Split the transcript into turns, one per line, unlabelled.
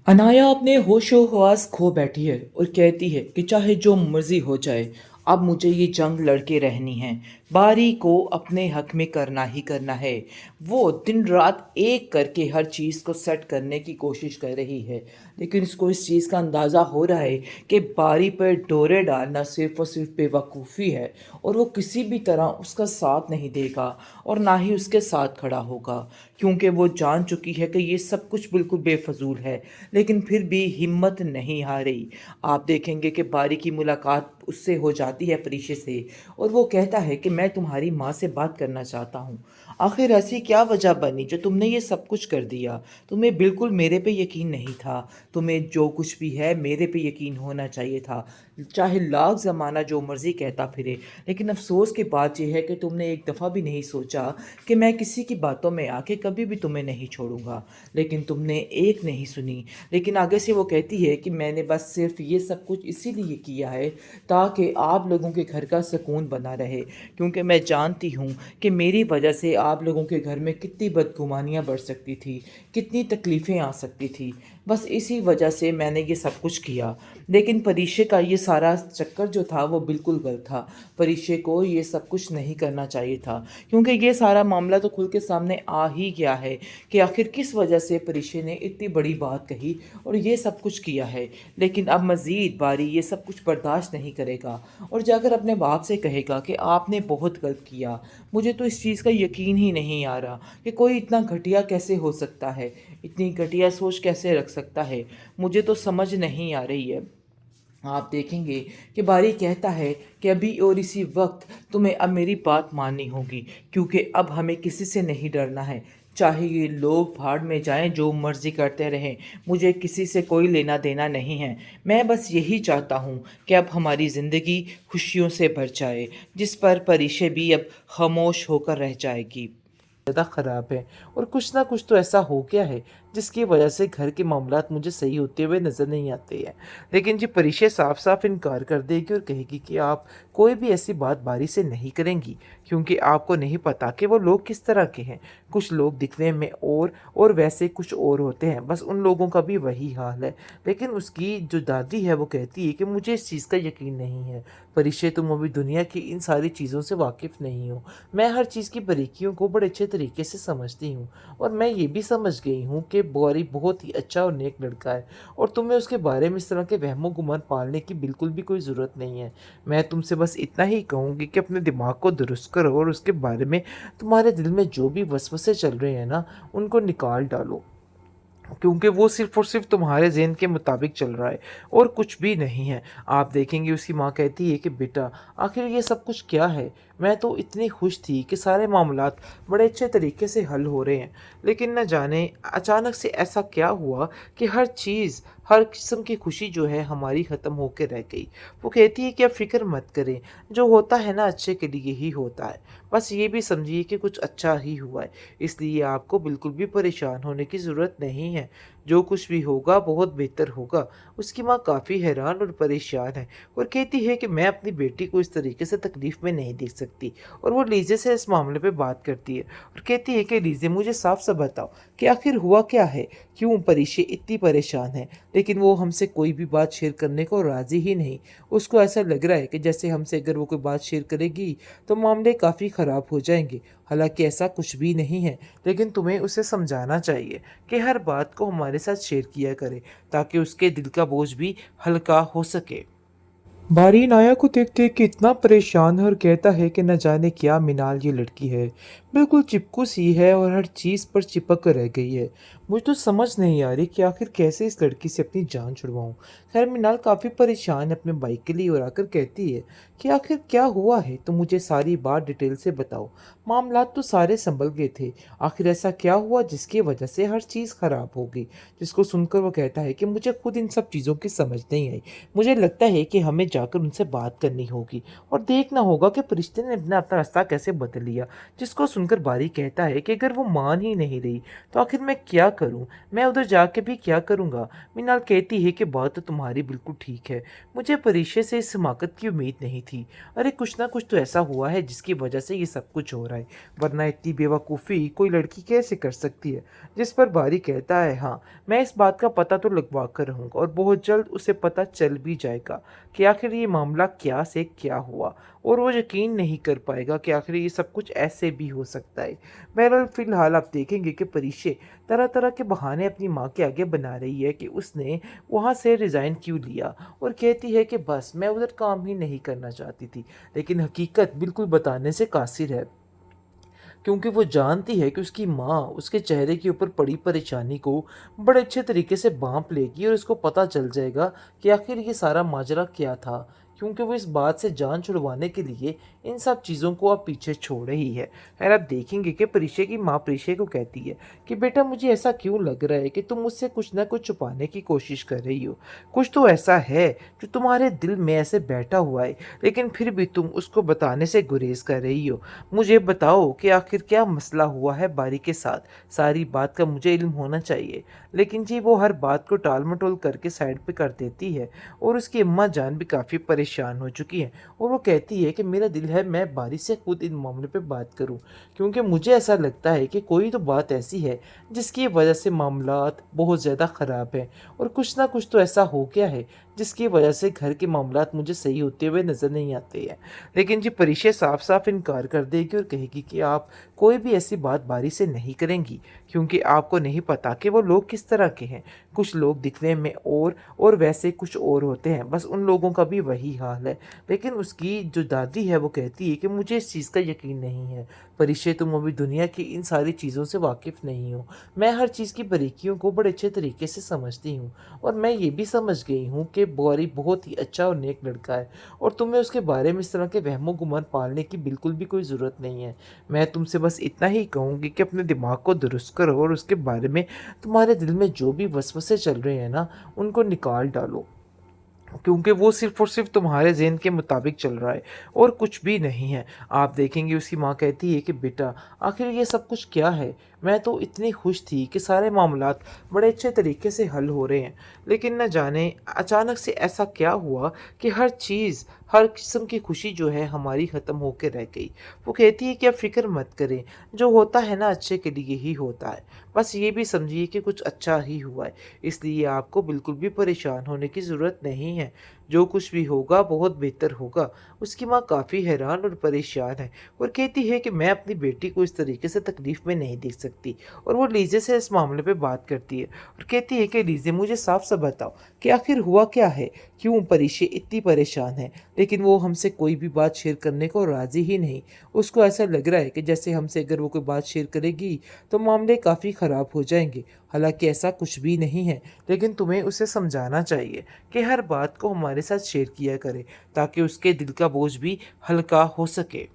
अनाया अपने होशो-हवास खो बैठी है और कहती है कि चाहे जो मर्ज़ी हो जाए, अब मुझे ये जंग लड़के रहनी है। बारी को अपने हक में करना ही करना है। वो दिन-रात एक करके हर चीज़ को सेट करने की कोशिश कर रही है, लेकिन उसको इस चीज़ का अंदाज़ा हो रहा है कि बारी पर डोरे डालना सिर्फ़ और सिर्फ़ बेवकूफ़ी है और वो किसी भी तरह उसका साथ नहीं देगा और ना ही उसके साथ खड़ा होगा, क्योंकि वो जान चुकी है कि ये सब कुछ बिल्कुल बेफ़िज़ूल है। लेकिन फिर भी हिम्मत नहीं हारी। आप देखेंगे कि बारी की मुलाकात उससे हो जाती है परीक्षे से और वो कहता है कि मैं तुम्हारी माँ से बात करना चाहता हूँ। आखिर ऐसी क्या वजह बनी जो तुमने ये सब कुछ कर दिया? तुम्हें बिल्कुल मेरे पे यकीन नहीं था। तुम्हें जो कुछ भी है मेरे पे यकीन होना चाहिए था। चाहे लाख ज़माना जो मर्ज़ी कहता फिरे, लेकिन अफ़सोस की बात ये है कि तुमने एक दफ़ा भी नहीं सोचा कि मैं किसी की बातों में आके कभी भी तुम्हें नहीं छोड़ूँगा। लेकिन तुमने एक नहीं सुनी। लेकिन आगे से वो कहती है कि मैंने बस सिर्फ़ ये सब कुछ इसीलिए किया है ताकि आप लोगों के घर का सुकून बना रहे, क्योंकि मैं जानती हूँ कि मेरी वजह से आप लोगों के घर में कितनी बदगुमानियाँ बढ़ सकती थी, कितनी तकलीफ़ें आ सकती थी। बस इसी वजह से मैंने ये सब कुछ किया। लेकिन परीक्षे का ये सारा चक्कर जो था वो बिल्कुल गलत था। परीक्षे को ये सब कुछ नहीं करना चाहिए था, क्योंकि ये सारा मामला तो खुल के सामने आ ही गया है कि आखिर किस वजह से परीक्षे ने इतनी बड़ी बात कही और ये सब कुछ किया है। लेकिन अब मज़ीद बारी ये सब कुछ बर्दाश्त नहीं करेगा और जाकर अपने बाप से कहेगा कि आपने बहुत गलत किया। मुझे तो इस चीज़ का यकीन ही नहीं आ रहा कि कोई इतना घटिया कैसे हो सकता है, इतनी घटिया सोच कैसे रख सकता है। मुझे तो समझ नहीं आ रही है। आप देखेंगे कि बारी कहता है कि अभी और इसी वक्त तुम्हें अब मेरी बात माननी होगी, क्योंकि अब हमें किसी से नहीं डरना है। चाहे ये लोग भाड़ में जाएं, जो मर्जी करते रहें, मुझे किसी से कोई लेना देना नहीं है। मैं बस यही चाहता हूँ कि अब हमारी ज़िंदगी खुशियों से भर जाए, जिस पर परीक्षे भी अब खामोश होकर रह जाएगी। ज़्यादा ख़राब है और कुछ ना कुछ तो ऐसा हो गया है जिसकी वजह से घर के मामलात मुझे सही होते हुए नज़र नहीं आते हैं। लेकिन जी परीक्षा साफ साफ इनकार कर देगी और कहेगी कि आप कोई भी ऐसी बात बारी से नहीं करेंगी, क्योंकि आपको नहीं पता कि वो लोग किस तरह के हैं। कुछ लोग दिखने में और वैसे कुछ और होते हैं, बस उन लोगों का भी वही हाल है। लेकिन उसकी जो दादी है वो कहती है कि मुझे इस चीज़ का यकीन नहीं है। परीक्षा तुम अभी दुनिया की इन सारी चीज़ों से वाकिफ़ नहीं हो। मैं हर चीज़ की बारीकियों को बड़े अच्छे तरीके से समझती हूँ और मैं ये भी समझ गई हूँ कि गौरी बहुत ही अच्छा और नेक लड़का है और तुम्हें उसके बारे में इस तरह के वहमो गुमान पालने की बिल्कुल भी कोई ज़रूरत नहीं है। मैं तुमसे बस इतना ही कहूँगी कि अपने दिमाग को दुरुस्त करो और उसके बारे में तुम्हारे दिल में जो भी वसवसे चल रहे हैं ना, उनको निकाल डालो, क्योंकि वो सिर्फ़ और सिर्फ़ तुम्हारे ज़हन के मुताबिक चल रहा है और कुछ भी नहीं है। आप देखेंगे उसकी माँ कहती है कि बेटा, आखिर ये सब कुछ क्या है? मैं तो इतनी खुश थी कि सारे मामलात बड़े अच्छे तरीके से हल हो रहे हैं। लेकिन न जाने अचानक से ऐसा क्या हुआ कि हर चीज़, हर किस्म की खुशी जो है हमारी ख़त्म होके रह गई। वो कहती है कि आप फ़िक्र मत करें, जो होता है ना अच्छे के लिए ही होता है। बस ये भी समझिए कि कुछ अच्छा ही हुआ है, इसलिए आपको बिल्कुल भी परेशान होने की ज़रूरत नहीं है। जो कुछ भी होगा बहुत बेहतर होगा। उसकी माँ काफ़ी हैरान और परेशान है और कहती है कि मैं अपनी बेटी को इस तरीके से तकलीफ़ में नहीं देख सकती, और वो लीज़े से इस मामले पे बात करती है और कहती है कि लीज़े, मुझे साफ-साफ बताओ कि आखिर हुआ क्या है? क्यों परीक्षे इतनी परेशान है? लेकिन वो हमसे कोई भी बात शेयर करने को राज़ी ही नहीं। उसको ऐसा लग रहा है कि जैसे हमसे अगर वो कोई बात शेयर करेगी तो मामले काफ़ी ख़राब हो जाएँगे। हालाँकि ऐसा कुछ भी नहीं है, लेकिन तुम्हें उसे समझाना चाहिए कि हर बात को हमारे साथ शेयर किया करे, ताकि उसके दिल का बोझ भी हल्का हो सके। बारी नाया को देखते कि इतना परेशान है और कहता है कि न जाने क्या मिनाल ये लड़की है, बिल्कुल चिपकू सी है और हर चीज़ पर चिपक कर रह गई है। मुझे तो समझ नहीं आ रही कि आखिर कैसे इस लड़की से अपनी जान छुड़वाऊं। खैर मिनाल काफ़ी परेशान है अपने बाइक के लिए और आकर कहती है कि आखिर क्या हुआ है, तो मुझे सारी बात डिटेल से बताओ। मामलात तो सारे संभल गए थे, आखिर ऐसा क्या हुआ जिसकी वजह से हर चीज़ ख़राब हो गई? जिसको सुनकर वो कहता है कि मुझे खुद इन सब चीज़ों की समझ नहीं आई। मुझे लगता है कि हमें जाकर उनसे बात करनी होगी और देखना होगा कि फरिश्ते ने अपना अपना रास्ता कैसे बदल लिया। जिसको सुनकर बारी कहता है कि अगर वो मान ही नहीं रही तो आखिर मैं क्या करूँ? मैं उधर जाके भी क्या करूँगा? मीनाल कहती है कि बात तो तुम्हारी बिल्कुल ठीक है। मुझे परीक्षा से इस हिमाकत की उम्मीद नहीं थी। अरे कुछ ना कुछ तो ऐसा हुआ है जिसकी वजह से ये सब कुछ हो रहा है, वरना इतनी बेवकूफ़ी कोई लड़की कैसे कर सकती है? जिस पर बारी कहता है, हाँ, मैं इस बात का पता तो लगवा कर रहूँगा और बहुत जल्द उसे पता चल भी जाएगा कि आखिर ये मामला क्या से क्या हुआ, और वो यकीन नहीं कर पाएगा कि आखिर ये सब कुछ ऐसे भी हो सकता है। बहरहाल फ़िलहाल आप देखेंगे कि परीक्षे तरह-तरह के बहाने अपनी माँ के आगे बना रही है कि उसने वहाँ से रिज़ाइन क्यों लिया, और कहती है कि बस मैं उधर काम ही नहीं करना चाहती थी। लेकिन हकीकत बिल्कुल बताने से कासिर है, क्योंकि वो जानती है कि उसकी माँ उसके चेहरे के ऊपर पड़ी परेशानी को बड़े अच्छे तरीके से भांप लेगी और उसको पता चल जाएगा कि आखिर ये सारा माजरा क्या था, क्योंकि वो इस बात से जान छुड़वाने के लिए इन सब चीज़ों को अब पीछे छोड़ रही है। और आप देखेंगे कि परीक्षा की माँ परीक्षा को कहती है कि बेटा मुझे ऐसा क्यों लग रहा है कि तुम मुझसे कुछ ना कुछ छुपाने की कोशिश कर रही हो। कुछ तो ऐसा है जो तुम्हारे दिल में ऐसे बैठा हुआ है, लेकिन फिर भी तुम उसको बताने से गुरेज कर रही हो। मुझे बताओ कि आखिर क्या मसला हुआ है बारी के साथ? सारी बात का मुझे इल्म होना चाहिए। लेकिन जी वो हर बात को टाल-मटोल करके साइड पे कर देती है, और उसकी अम्मा जान भी काफ़ी परेशान हो चुकी हैं, और वो कहती है कि मेरा दिल है मैं बारी से खुद इन मामले पे बात करूं, क्योंकि मुझे ऐसा लगता है कि कोई तो बात ऐसी है जिसकी वजह से मामलात बहुत ज़्यादा ख़राब हैं, और कुछ ना कुछ तो ऐसा हो गया है जिसकी वजह से घर के मामलात मुझे सही होते हुए नज़र नहीं आते हैं। लेकिन जी परीक्षा साफ-साफ इनकार कर देगी और कहेगी कि आप कोई भी ऐसी बात बारी से नहीं करेंगी, क्योंकि आपको नहीं पता कि वो लोग किस तरह के हैं। कुछ लोग दिखने में और वैसे कुछ और होते हैं, बस उन लोगों का भी वही हाल है। लेकिन उसकी जो दादी है वो कहती है कि मुझे इस चीज़ का यकीन नहीं है। परीक्षा तुम अभी दुनिया की इन सारी चीज़ों से वाकिफ़ नहीं हो। मैं हर चीज़ की बारीकियों को बड़े अच्छे तरीके से समझती हूँ, और मैं ये भी समझ गई हूँ कि गौरी बहुत ही अच्छा और नेक लड़का है, और तुम्हें उसके बारे में इस तरह के वहमो-गुमान पालने की बिल्कुल भी कोई ज़रूरत नहीं है। मैं तुमसे बस इतना ही कहूँगी कि अपने दिमाग को दुरुस्त करो और उसके बारे में तुम्हारे दिल में जो भी वसवसे चल रहे हैं ना, उनको निकाल डालो। क्योंकि वो सिर्फ़ और सिर्फ़ तुम्हारे ज़हन के मुताबिक चल रहा है और कुछ भी नहीं है। आप देखेंगे उसकी माँ कहती है कि बेटा आखिर ये सब कुछ क्या है? मैं तो इतनी खुश थी कि सारे मामलात बड़े अच्छे तरीके से हल हो रहे हैं। लेकिन न जाने अचानक से ऐसा क्या हुआ कि हर चीज़, हर किस्म की खुशी जो है हमारी ख़त्म होके रह गई। वो कहती है कि आप फ़िक्र मत करें, जो होता है ना अच्छे के लिए ही होता है। बस ये भी समझिए कि कुछ अच्छा ही हुआ है, इसलिए आपको बिल्कुल भी परेशान होने की ज़रूरत नहीं है। जो कुछ भी होगा बहुत बेहतर होगा। उसकी माँ काफ़ी हैरान और परेशान है, और कहती है कि मैं अपनी बेटी को इस तरीके से तकलीफ़ में नहीं देख सकती, और वो लीज़े से इस मामले पे बात करती है और कहती है कि लीज़े मुझे साफ-साफ बताओ कि आखिर हुआ क्या है? क्यों परीक्षे इतनी परेशान है? लेकिन वो हमसे कोई भी बात शेयर करने को राज़ी ही नहीं। उसको ऐसा लग रहा है कि जैसे हमसे अगर वो कोई बात शेयर करेगी तो मामले काफ़ी ख़राब हो जाएँगे। हालाँकि ऐसा कुछ भी नहीं है, लेकिन तुम्हें उसे समझाना चाहिए कि हर बात को हमारे साथ शेयर किया करे, ताकि उसके दिल का बोझ भी हल्का हो सके।